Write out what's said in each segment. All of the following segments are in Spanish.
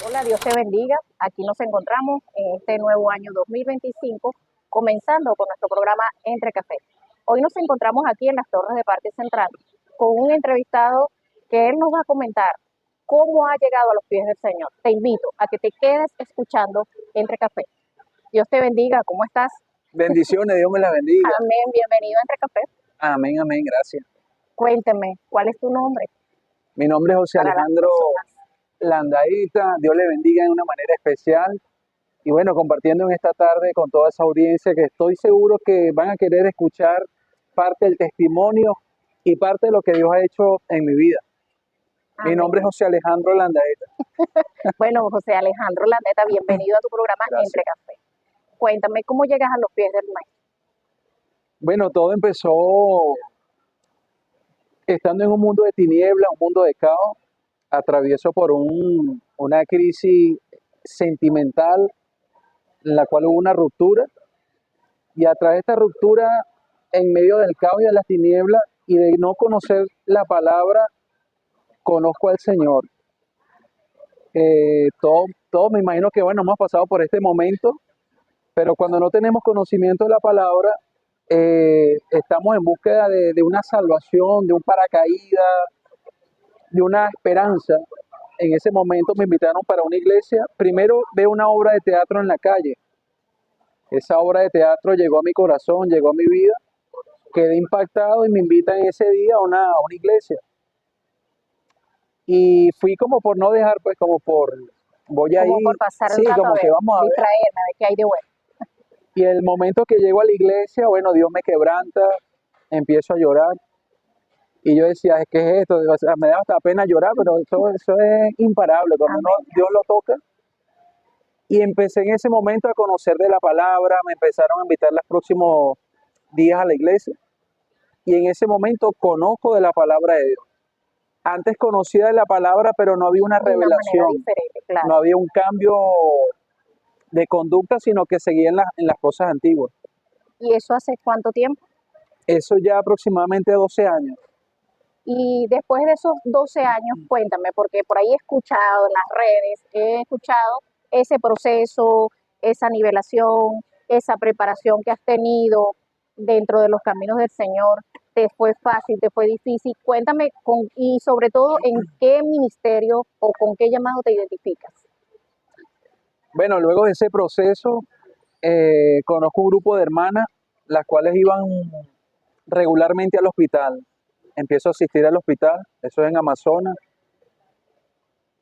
Hola, Dios te bendiga. Aquí nos encontramos en este nuevo año 2025, comenzando con nuestro programa Entre Café. Hoy nos encontramos aquí en las Torres de Parque Central con un entrevistado que él nos va a comentar cómo ha llegado a los pies del Señor. Te invito a que te quedes escuchando Entre Café. Dios te bendiga. ¿Cómo estás? Bendiciones, Dios me la bendiga. Amén. Bienvenido a Entre Café. Amén, amén, gracias. Cuénteme, ¿cuál es tu nombre? Mi nombre es José Para las Alejandro personas. Landaíta. Dios le bendiga de una manera especial. Y bueno, compartiendo en esta tarde con toda esa audiencia que estoy seguro que van a querer escuchar parte del testimonio y parte de lo que Dios ha hecho en mi vida. Mi nombre es Amén. José Alejandro Landaíta. Bueno, José Alejandro Landeta, bienvenido a tu programa Entre Gracias. Café. Cuéntame cómo llegas a los pies del maestro. Bueno, todo empezó estando en un mundo de tinieblas, un mundo de caos. Atravieso por una crisis sentimental en la cual hubo una ruptura, y a través de esta ruptura, en medio del caos y de las tinieblas y de no conocer la palabra, conozco al Señor. Todo me imagino que bueno, hemos pasado por este momento, pero cuando no tenemos conocimiento de la palabra, estamos en búsqueda de una salvación, de un paracaídas, de una esperanza. En ese momento me invitaron para una iglesia. Primero veo una obra de teatro en la calle. Esa obra de teatro llegó a mi corazón, llegó a mi vida. Quedé impactado y me invitan ese día a una iglesia. Y fui como por no dejar, pues voy a Como por ir, pasar el sí, rato a como ver, que vamos a ver. distraerme, a ver qué hay de bueno. Y el momento que llego a la iglesia, bueno, Dios me quebranta, empiezo a llorar. Y yo decía, ¿qué es esto? O sea, me da hasta pena llorar, pero eso es imparable. Cuando Amén. Dios lo toca. Y empecé en ese momento a conocer de la palabra, me empezaron a invitar los próximos días a la iglesia. Y en ese momento conozco de la palabra de Dios. Antes conocía de la palabra, pero no había una De una manera revelación, diferente, no claro. había un cambio de conducta, sino que seguía en las cosas antiguas. ¿Y eso hace cuánto tiempo? Eso ya aproximadamente 12 años. Y después de esos 12 años, cuéntame, porque por ahí he escuchado en las redes, he escuchado ese proceso, esa nivelación, esa preparación que has tenido dentro de los caminos del Señor. ¿Te fue fácil, te fue difícil? Cuéntame y sobre todo en qué ministerio o con qué llamado te identificas. Bueno, luego de ese proceso, conozco un grupo de hermanas, las cuales iban regularmente al hospital. Empiezo a asistir al hospital, eso es en Amazonas.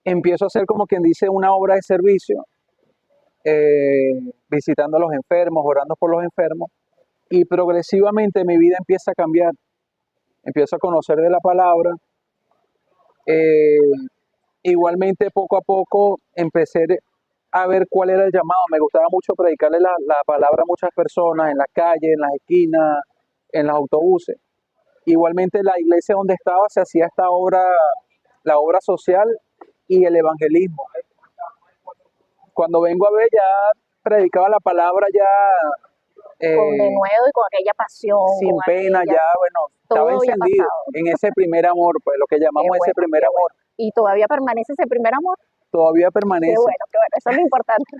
Empiezo a hacer como quien dice una obra de servicio, visitando a los enfermos, orando por los enfermos, y progresivamente mi vida empieza a cambiar. Empiezo a conocer de la palabra. eh, Igualmente poco a poco empecé a ver cuál era el llamado. Me gustaba mucho predicarle la palabra a muchas personas en la calle, en las esquinas, en los autobuses. Igualmente la iglesia donde estaba se hacía esta obra, la obra social y el evangelismo. Cuando vengo a ver ya predicaba la palabra ya, Con eh, denuedo y con aquella pasión, con sin pena, aquella, ya bueno, estaba todo había encendido pasado. en ese primer amor, pues lo que Qué llamamos ese bueno, primer qué amor, bueno. Y todavía permanece ese primer amor. todavía permanece. Qué bueno, eso es lo importante.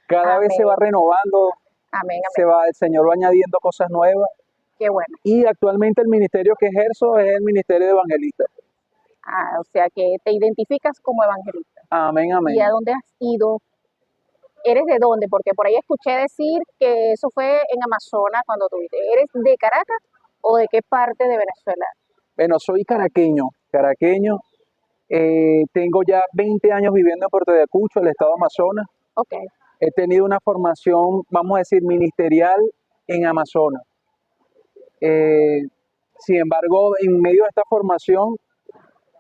Cada vez se va Amén, renovando, amén, amén. el Señor va añadiendo cosas nuevas. Qué bueno. Y actualmente el ministerio que ejerzo es el ministerio de evangelista. O sea que te identificas como evangelista. Amén, ¿Y a amén. dónde has ido? ¿Eres de dónde? Porque por ahí escuché decir que eso fue en Amazonas cuando tuviste. ¿Eres de Caracas o de qué parte de Venezuela? Bueno, soy caraqueño. Tengo ya 20 años viviendo en Puerto de Ayacucho, el estado de Amazonas. Ok, He tenido una formación, vamos a decir, ministerial en Amazonas. Eh, Sin embargo, en medio de esta formación,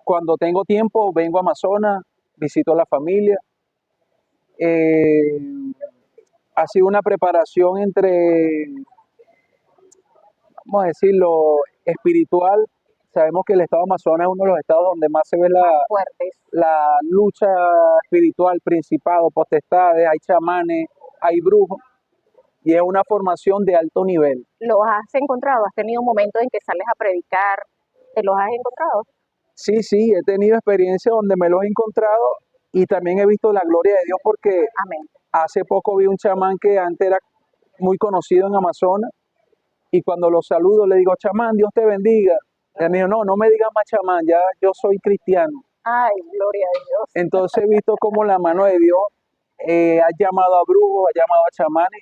cuando tengo tiempo, vengo a Amazonas, visito a la familia. Eh, Ha sido una preparación entre, vamos a decirlo, espiritual. Sabemos que el estado de Amazonas es uno de los estados donde más se ve más fuertes. la lucha espiritual, principado, potestades, hay chamanes, hay brujos, y es una formación de alto nivel. ¿Los has encontrado? ¿Has tenido momentos en que sales a predicar? ¿Te los has encontrado? Sí, sí, he tenido experiencias donde me los he encontrado y también he visto la gloria de Dios porque Amén. hace poco vi un chamán que antes era muy conocido en Amazonas y cuando lo saludo le digo, chamán, Dios te bendiga. Y él me dijo, no, no me digas más chamán, ya yo soy cristiano. Ay, gloria a Dios. Entonces he visto cómo la mano de Dios ha llamado a brujos, ha llamado a chamanes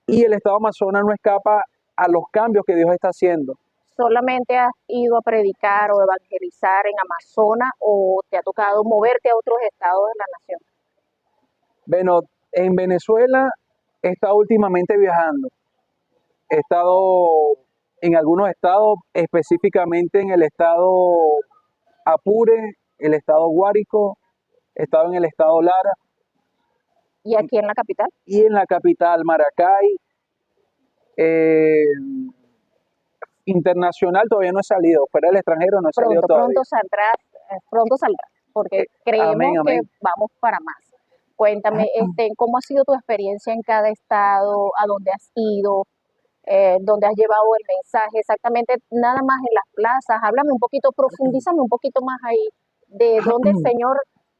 y el estado Amazonas no escapa a los cambios que Dios está haciendo. ¿Solamente has ido a predicar o evangelizar en Amazonas o te ha tocado moverte a otros estados de la nación? Bueno, en Venezuela he estado últimamente viajando. He estado en algunos estados, específicamente en el estado Apure, el estado Guárico, he estado en el estado Lara ¿Y aquí en la capital? y en la capital Maracay. Eh, internacional todavía no he salido, fuera del extranjero no he salido todavía. Pronto saldrás, porque creemos Amén, que amén. vamos para más. Cuéntame, ¿cómo ha sido tu experiencia en cada estado? ¿A dónde has ido? ¿Dónde has llevado el mensaje? Exactamente, nada más en las plazas. Háblame un poquito, profundízame un poquito más ahí de dónde el Señor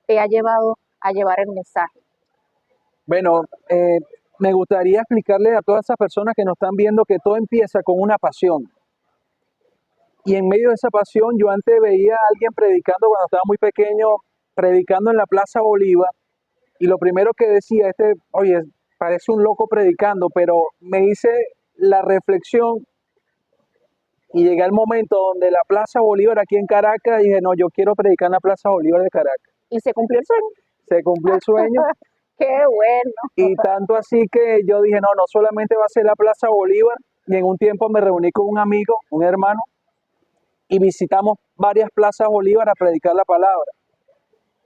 te ha llevado a llevar el mensaje. Bueno, me gustaría explicarle a todas esas personas que nos están viendo que todo empieza con una pasión. Y en medio de esa pasión, yo antes veía a alguien predicando cuando estaba muy pequeño, predicando en la Plaza Bolívar, y lo primero que decía, oye, parece un loco predicando, pero me hice la reflexión y llegué al momento donde la Plaza Bolívar aquí en Caracas, y dije, no, yo quiero predicar en la Plaza Bolívar de Caracas. ¿Y se cumplió el sueño? Se cumplió el sueño. ¡Qué bueno! Y tanto así que yo dije, no, no solamente va a ser la Plaza Bolívar, y en un tiempo me reuní con un amigo, un hermano, y visitamos varias plazas Bolívar a predicar la palabra.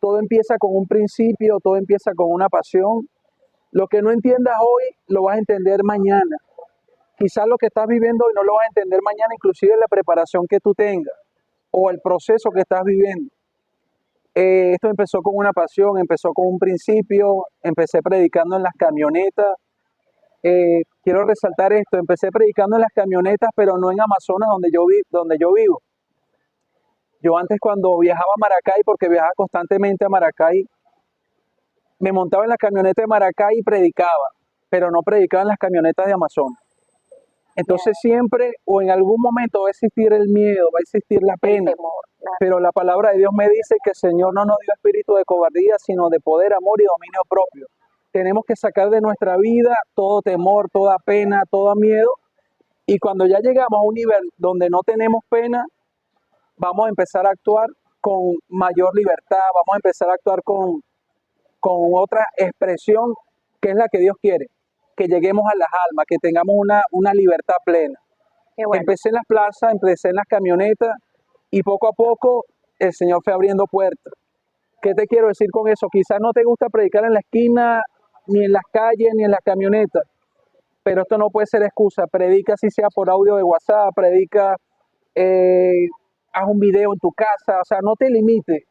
Todo empieza con un principio, todo empieza con una pasión. Lo que no entiendas hoy, lo vas a entender mañana. Quizás lo que estás viviendo hoy no lo vas a entender mañana, inclusive la preparación que tú tengas o el proceso que estás viviendo. Esto empezó con una pasión, empezó con un principio, empecé predicando en las camionetas. Quiero resaltar esto, empecé predicando en las camionetas, pero no en Amazonas, donde yo vivo. Yo antes cuando viajaba a Maracay, porque viajaba constantemente a Maracay, me montaba en la camioneta de Maracay y predicaba, pero no predicaba en las camionetas de Amazonas. Entonces siempre o en algún momento va a existir el miedo, va a existir la El pena, temor, claro. pero la palabra de Dios me dice que el Señor no nos dio espíritu de cobardía, sino de poder, amor y dominio propio. Tenemos que sacar de nuestra vida todo temor, toda pena, todo miedo, y cuando ya llegamos a un nivel donde no tenemos pena, vamos a empezar a actuar con mayor libertad, vamos a empezar a actuar con otra expresión que es la que Dios quiere, que lleguemos a las almas, que tengamos una libertad plena. Qué bueno. Empecé en las plazas, empecé en las camionetas y poco a poco el Señor fue abriendo puertas. ¿Qué te quiero decir con eso? Quizás no te gusta predicar en la esquina, ni en las calles, ni en las camionetas, pero esto no puede ser excusa. Predica si sea por audio de WhatsApp, predica, haz un video en tu casa, o sea, no te limites.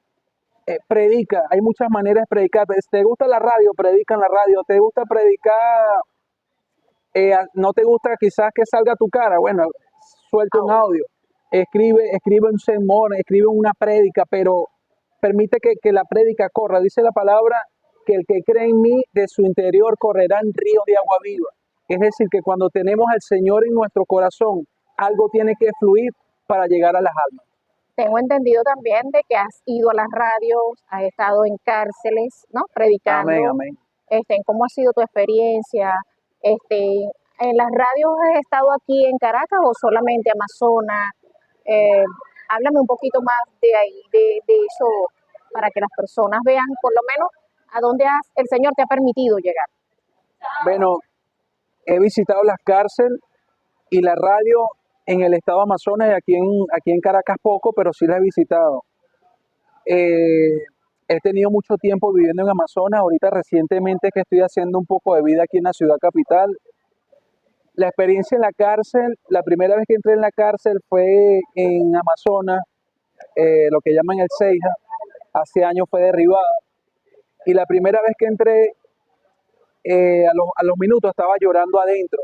Predica, hay muchas maneras de predicar. Si te gusta la radio, predica en la radio. ¿Te gusta predicar? No te gusta quizás que salga tu cara, bueno, suelta un audio, escribe un sermón, escribe una prédica, pero permite que la prédica corra. Dice la palabra que el que cree en mí, de su interior correrán ríos de agua viva. Es decir, que cuando tenemos al Señor en nuestro corazón, algo tiene que fluir para llegar a las almas. Tengo entendido también de que has ido a las radios, has estado en cárceles, ¿no? Predicando. Amén, amén. ¿Cómo ha sido tu experiencia? ¿En las radios has estado aquí en Caracas o solamente Amazonas? Eh, Háblame un poquito más de ahí, de eso, para que las personas vean por lo menos a dónde el Señor te ha permitido llegar. Bueno, he visitado las cárceles y la radio en el estado de Amazonas y aquí en Caracas poco, pero sí la he visitado. He tenido mucho tiempo viviendo en Amazonas, ahorita recientemente que estoy haciendo un poco de vida aquí en la ciudad capital. La experiencia en la cárcel, la primera vez que entré en la cárcel fue en Amazonas, lo que llaman el Ceija, hace años fue derribada. Y la primera vez que entré, a los minutos estaba llorando adentro.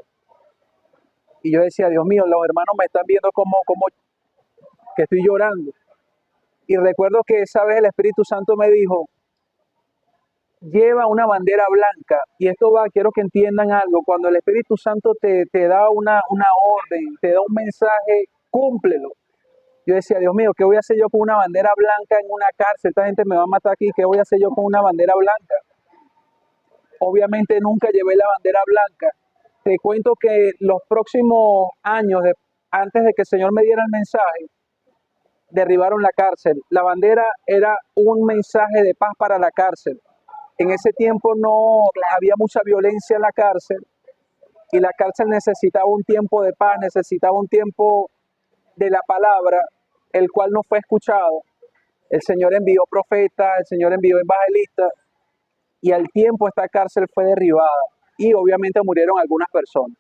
Y yo decía, Dios mío, los hermanos me están viendo como que estoy llorando. Y recuerdo que esa vez el Espíritu Santo me dijo, lleva una bandera blanca. Y esto va, quiero que entiendan algo, cuando el Espíritu Santo te da una orden, te da un mensaje, cúmplelo. Yo decía, Dios mío, ¿qué voy a hacer yo con una bandera blanca en una cárcel? Esta gente me va a matar aquí, ¿qué voy a hacer yo con una bandera blanca? Obviamente nunca llevé la bandera blanca. Te cuento que los próximos años, antes de que el Señor me diera el mensaje, derribaron la cárcel. La bandera era un mensaje de paz para la cárcel. En ese tiempo no había mucha violencia en la cárcel y la cárcel necesitaba un tiempo de paz, necesitaba un tiempo de la palabra, el cual no fue escuchado. El Señor envió profetas, el Señor envió evangelistas y al tiempo esta cárcel fue derribada y obviamente murieron algunas personas.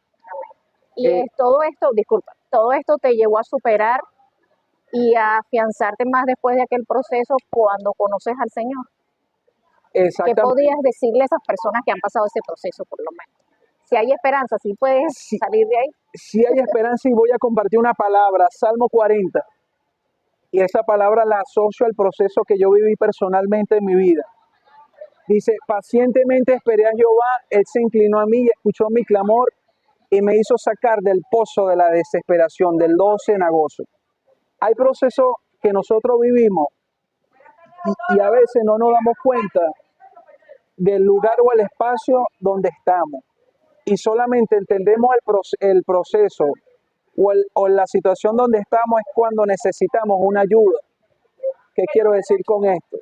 Y todo esto, disculpa, todo esto te llevó a superar y a afianzarte más después de aquel proceso cuando conoces al Señor. ¿Qué Exactamente. podías decirle a esas personas que han pasado ese proceso, por lo menos? Si hay esperanza, si puedes salir de ahí. Si hay esperanza, y voy a compartir una palabra, Salmo 40. Y esa palabra la asocio al proceso que yo viví personalmente en mi vida. Dice, pacientemente esperé a Jehová, Él se inclinó a mí y escuchó mi clamor y me hizo sacar del pozo de la desesperación, del lodo cenagoso. Hay procesos que nosotros vivimos y a veces no nos damos cuenta del lugar o el espacio donde estamos. Y solamente entendemos el proceso o la situación donde estamos es cuando necesitamos una ayuda. ¿Qué quiero decir con esto?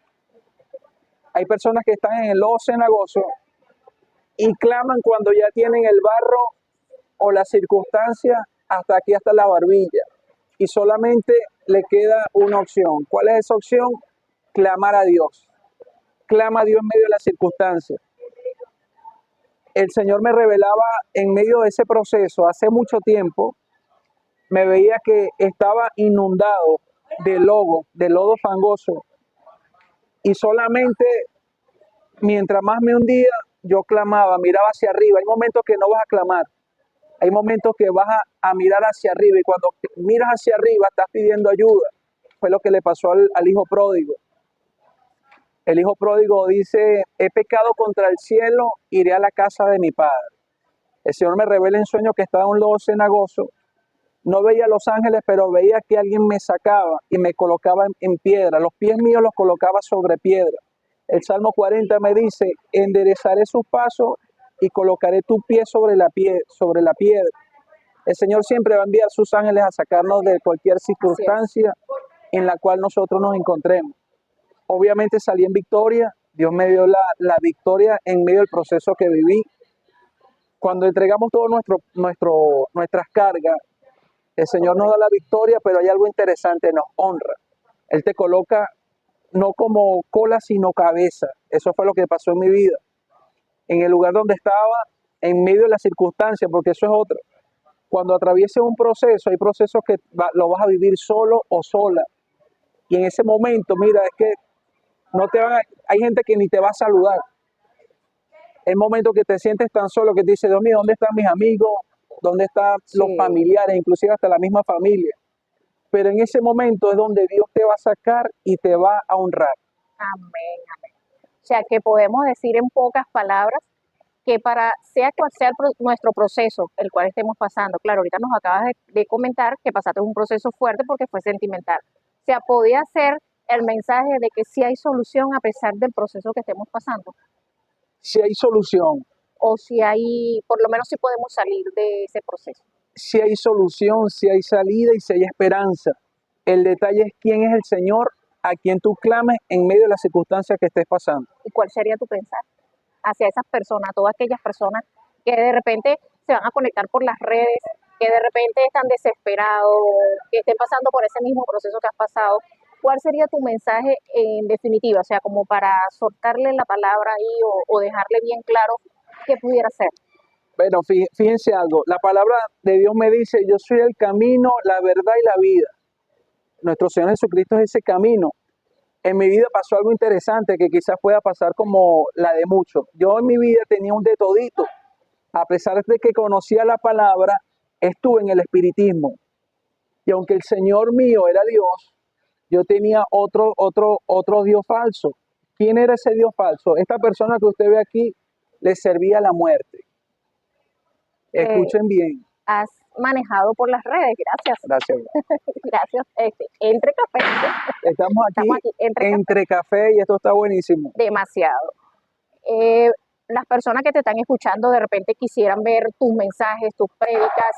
Hay personas que están en el lodo cenagoso y claman cuando ya tienen el barro o la circunstancia hasta aquí, hasta la barbilla. Y solamente le queda una opción. ¿Cuál es esa opción? Clamar a Dios. Clama a Dios en medio de la circunstancia. El Señor me revelaba en medio de ese proceso, hace mucho tiempo, me veía que estaba inundado de lodo fangoso. Y solamente mientras más me hundía, yo clamaba, miraba hacia arriba. Hay momentos que no vas a clamar, hay momentos que vas a mirar hacia arriba y cuando miras hacia arriba estás pidiendo ayuda. Fue lo que le pasó al hijo pródigo. El hijo pródigo dice, he pecado contra el cielo, iré a la casa de mi padre. El Señor me revela en sueño que estaba en un lodo cenagoso. No veía a los ángeles, pero veía que alguien me sacaba y me colocaba en piedra. Los pies míos los colocaba sobre piedra. El Salmo 40 me dice, enderezaré sus pasos y colocaré tu pie sobre la piedra. El Señor siempre va a enviar sus ángeles a sacarnos de cualquier circunstancia en la cual nosotros nos encontremos. Obviamente salí en victoria, Dios me dio la victoria en medio del proceso que viví. Cuando entregamos todo nuestras cargas, el Señor nos da la victoria, pero hay algo interesante, nos honra. Él te coloca no como cola, sino cabeza. Eso fue lo que pasó en mi vida. En el lugar donde estaba, en medio de las circunstancias, porque eso es otro. Cuando atravieses un proceso, hay procesos que lo vas a vivir solo o sola. Y en ese momento, mira, es que no te hay gente que ni te va a saludar. El momento que te sientes tan solo que te dice, Dios mío, ¿dónde están mis amigos? ¿Dónde están los familiares? Inclusive hasta la misma familia. Pero en ese momento es donde Dios te va a sacar y te va a honrar. Amén, amén. O sea, que podemos decir en pocas palabras que sea cual sea nuestro proceso, el cual estemos pasando, claro, ahorita nos acabas de comentar que pasaste un proceso fuerte porque fue sentimental. O sea, podía ser el mensaje de que sí hay solución a pesar del proceso que estemos pasando. Si hay solución. O si hay, por lo menos si podemos salir de ese proceso. Si hay solución, si hay salida y si hay esperanza. El detalle es quién es el Señor a quien tú clames en medio de las circunstancias que estés pasando. ¿Y cuál sería tu pensar hacia esas personas, todas aquellas personas que de repente se van a conectar por las redes, que de repente están desesperados, que estén pasando por ese mismo proceso que has pasado? ¿Cuál sería tu mensaje en definitiva? O sea, como para soltarle la palabra ahí o dejarle bien claro qué pudiera ser. Bueno, fíjense algo, la palabra de Dios me dice, yo soy el camino, la verdad y la vida. Nuestro Señor Jesucristo es ese camino. En mi vida pasó algo interesante que quizás pueda pasar como la de muchos. Yo en mi vida tenía un de todito. A pesar de que conocía la palabra, estuve en el espiritismo. Y aunque el Señor mío era Dios, yo tenía otro Dios falso. ¿Quién era ese Dios falso? Esta persona que usted ve aquí le servía a la muerte. que Escuchen bien. has manejado por las redes. Gracias. Gracias. Gracias. Entre café. Estamos Estamos aquí aquí entre café. entre café y esto está buenísimo. Demasiado. Eh, las personas que te están escuchando de repente quisieran ver tus mensajes, tus prédicas,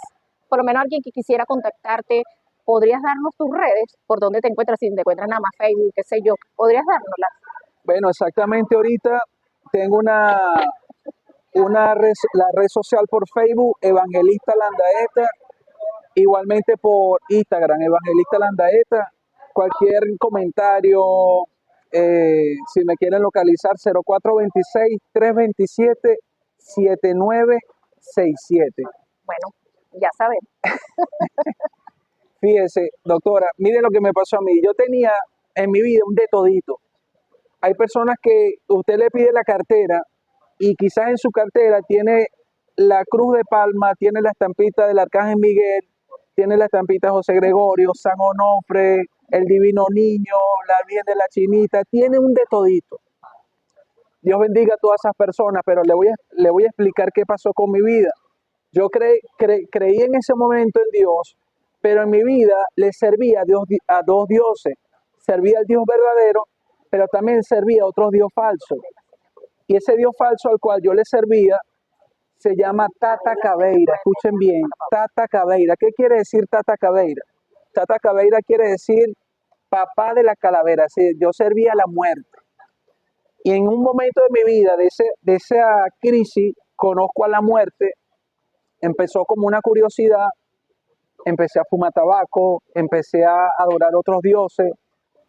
por lo menos alguien que quisiera contactarte, ¿podrías darnos tus redes? ¿Por dónde te encuentras? Si te encuentras nada más Facebook, qué sé yo, ¿podrías dárnoslas? Bueno, exactamente ahorita tengo la red social por Facebook, Evangelista Landaeta, igualmente por Instagram, Evangelista Landaeta. Cualquier comentario, si me quieren localizar, 0426-327-7967. Bueno, ya sabes. Fíjese, doctora, mire lo que me pasó a mí. Yo tenía en mi vida un de todito. Hay personas que usted le pide la cartera y quizás en su cartera tiene la cruz de palma, tiene la estampita del Arcángel Miguel, tiene la estampita de José Gregorio, San Onofre, el Divino Niño, la Virgen de la Chinita, tiene un de todito. Dios bendiga a todas esas personas, pero le voy a explicar qué pasó con mi vida. Yo creí en ese momento en Dios, pero en mi vida le servía a dos dioses. Servía al Dios verdadero, pero también servía a otro Dios falso. Y ese Dios falso al cual yo le servía se llama Tata Cabeira. Escuchen bien, Tata Cabeira. ¿Qué quiere decir Tata Cabeira? Tata Cabeira quiere decir papá de la calavera. Sí, yo servía a la muerte. Y en un momento de mi vida, de esa crisis, conozco a la muerte. Empezó como una curiosidad, empecé a fumar tabaco, empecé a adorar otros dioses,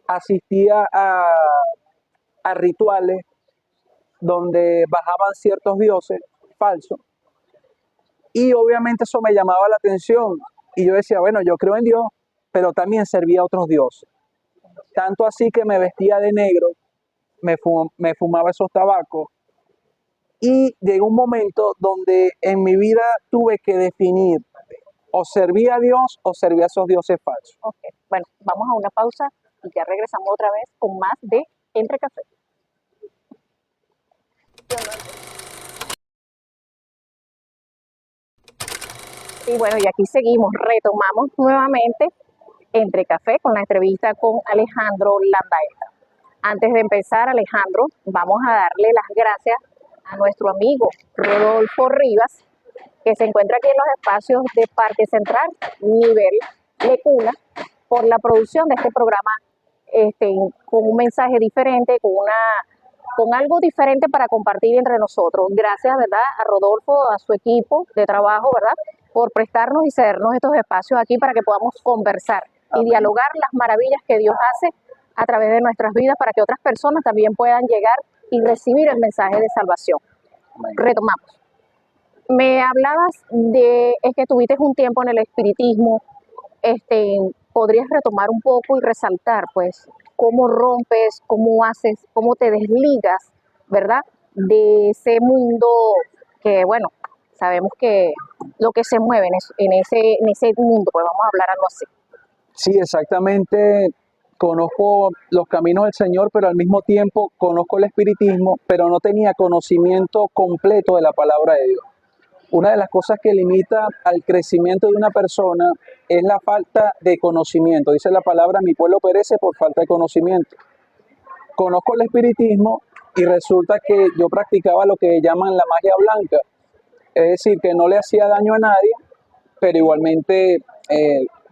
asistía a rituales donde bajaban ciertos dioses falsos y obviamente eso me llamaba la atención y yo decía, bueno, yo creo en Dios, pero también servía a otros dioses. Tanto así que me vestía de negro, me fumaba esos tabacos y llegó un momento donde en mi vida tuve que definir o servía a Dios o servía a esos dioses falsos. Ok, bueno, vamos a una pausa y ya regresamos otra vez con más de Entre Café. Y bueno, y aquí seguimos, retomamos nuevamente Entre Café con la entrevista con Alejandro Landaeta. Antes de empezar, Alejandro, vamos a darle las gracias a nuestro amigo Rodolfo Rivas, que se encuentra aquí en los espacios de Parque Central, nivel Lecuna, por la producción de este programa con un mensaje diferente, con algo diferente para compartir entre nosotros. Gracias, ¿verdad?, a Rodolfo, a su equipo de trabajo, ¿verdad?, por prestarnos y cedernos estos espacios aquí para que podamos conversar y dialogar las maravillas que Dios hace a través de nuestras vidas para que otras personas también puedan llegar y recibir el mensaje de salvación. Retomamos. Me hablabas es que tuviste un tiempo en el espiritismo. ¿Podrías retomar un poco y resaltar, pues, cómo rompes, cómo haces, cómo te desligas, ¿verdad?, de ese mundo que, bueno, sabemos que lo que se mueve en ese mundo, pues vamos a hablar algo así. Sí, exactamente. Conozco los caminos del Señor, pero al mismo tiempo conozco el espiritismo, pero no tenía conocimiento completo de la palabra de Dios. Una de las cosas que limita al crecimiento de una persona es la falta de conocimiento. Dice la palabra, mi pueblo perece por falta de conocimiento. Conozco el espiritismo y resulta que yo practicaba lo que llaman la magia blanca. Es decir, que no le hacía daño a nadie, pero igualmente,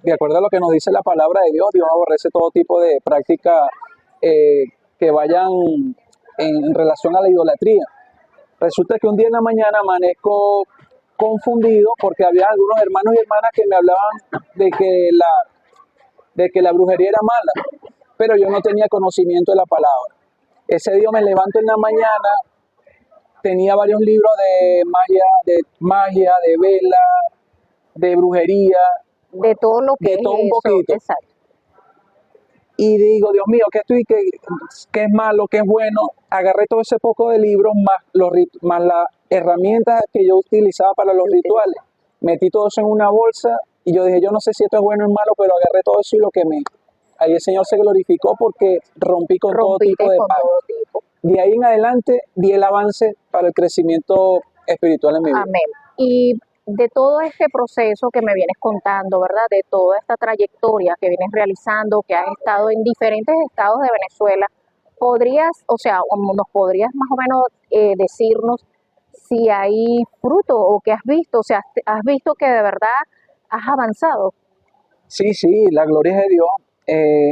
de acuerdo a lo que nos dice la palabra de Dios, Dios aborrece todo tipo de prácticas que vayan en relación a la idolatría. Resulta que un día en la mañana amanezco confundido porque había algunos hermanos y hermanas que me hablaban de que la brujería era mala, pero yo no tenía conocimiento de la palabra. Ese día me levanto en la mañana, tenía varios libros de magia, de vela, de brujería, De todo lo que de es todo un eso, poquito. exacto. Y digo, Dios mío, ¿qué es malo, qué es bueno? Agarré todo ese poco de libros más las herramientas que yo utilizaba para los rituales. Metí todo eso en una bolsa y yo dije, yo no sé si esto es bueno o malo, pero agarré todo eso y lo quemé. ahí el Señor se glorificó porque rompí con todo Rompiste tipo de con pacto. todo tipo. De ahí en adelante di el avance para el crecimiento espiritual en mi vida. Amén. Y de todo este proceso que me vienes contando, ¿verdad? De toda esta trayectoria que vienes realizando, que has estado en diferentes estados de Venezuela, ¿podrías, o sea, o nos podrías más o menos decirnos si hay fruto o qué has visto? O sea, has visto que de verdad has avanzado. Sí, sí, la gloria es de Dios.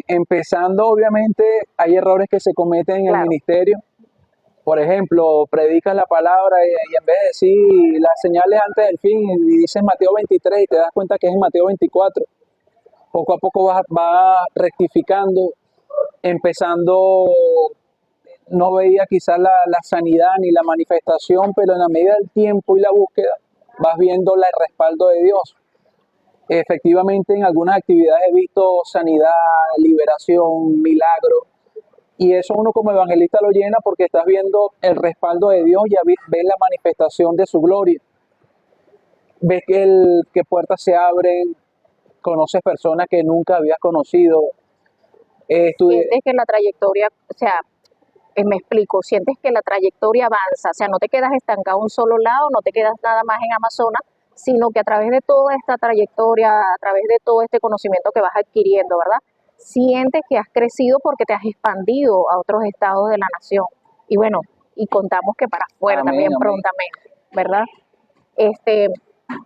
Empezando, obviamente, hay errores que se cometen en el Claro, ministerio. Por ejemplo, predicas la palabra y en vez de decir las señales antes del fin y dices Mateo 23 y te das cuenta que es en Mateo 24, poco a poco vas rectificando. Empezando, no veía quizás la sanidad ni la manifestación, pero en la medida del tiempo y la búsqueda vas viendo el respaldo de Dios. Efectivamente, en algunas actividades he visto sanidad, liberación, milagro, y eso uno como evangelista lo llena porque estás viendo el respaldo de Dios, ya ves la manifestación de su gloria, ves que puertas se abren, conoces personas que nunca habías conocido. sientes que la trayectoria, o sea, me explico, sientes que la trayectoria avanza, o sea, no te quedas estancado a un solo lado, no te quedas nada más en Amazonas, sino que a través de toda esta trayectoria, a través de todo este conocimiento que vas adquiriendo, ¿verdad? Sientes que has crecido porque te has expandido a otros estados de la nación. Y bueno, y contamos que para afuera Amén, también amén. prontamente, ¿verdad? Este,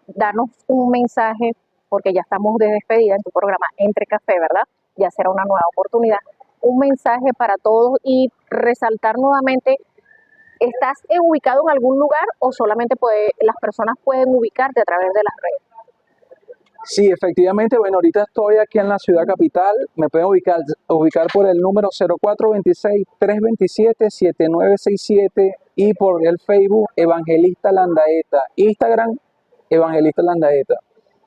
Danos un mensaje, porque ya estamos de despedida en tu programa Entre Café, ¿verdad? Ya será una nueva oportunidad. Un mensaje para todos y resaltar nuevamente, ¿estás ubicado en algún lugar o solamente las personas pueden ubicarte a través de las redes? Sí, efectivamente, bueno, ahorita estoy aquí en la ciudad capital, me pueden ubicar por el número 0426-327-7967 y por el Facebook Evangelista Landaeta, Instagram Evangelista Landaeta.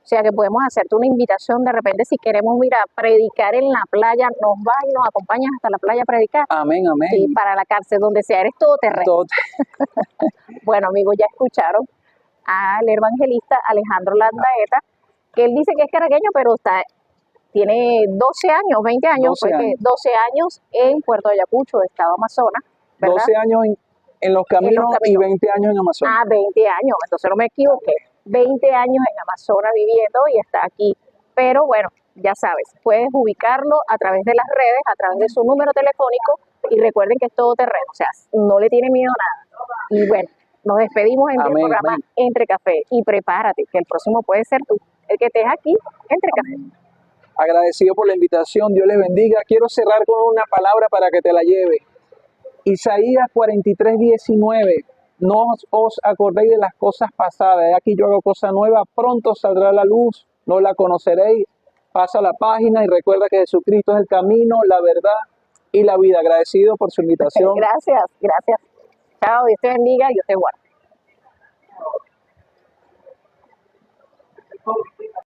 O sea que podemos hacerte una invitación de repente si queremos ir a predicar en la playa, nos vas y nos acompañas hasta la playa a predicar. Amén, amén. Sí, para la cárcel, donde sea, eres todoterreno. Todo, Bueno, amigos, ya escucharon al evangelista Alejandro Landaeta, que él dice que es caraqueño, pero tiene 12 años, 20 años, 12 años. 12 años en Puerto Ayacucho, Estado Amazonas, ¿verdad? 12 años en los caminos y 20 años en Amazonas. Ah, 20 años, entonces no me equivoqué. 20 años en Amazonas viviendo y está aquí. Pero bueno, ya sabes, puedes ubicarlo a través de las redes, a través de su número telefónico y recuerden que es todo terreno, o sea, no le tiene miedo a nada. Y bueno, nos despedimos en el Amén, programa amén. Entre Café y prepárate, que el próximo puede ser tú, el que estés aquí Entre Café. Agradecido por la invitación, Dios les bendiga. Quiero cerrar con una palabra para que te la lleve. Isaías 43:19. No os acordéis de las cosas pasadas. He aquí yo hago cosa nueva. Pronto saldrá la luz. No la conoceréis. Pasa la página y recuerda que Jesucristo es el camino, la verdad y la vida. Agradecido por su invitación. Gracias, gracias. Chao, Dios te bendiga, Dios te guarde.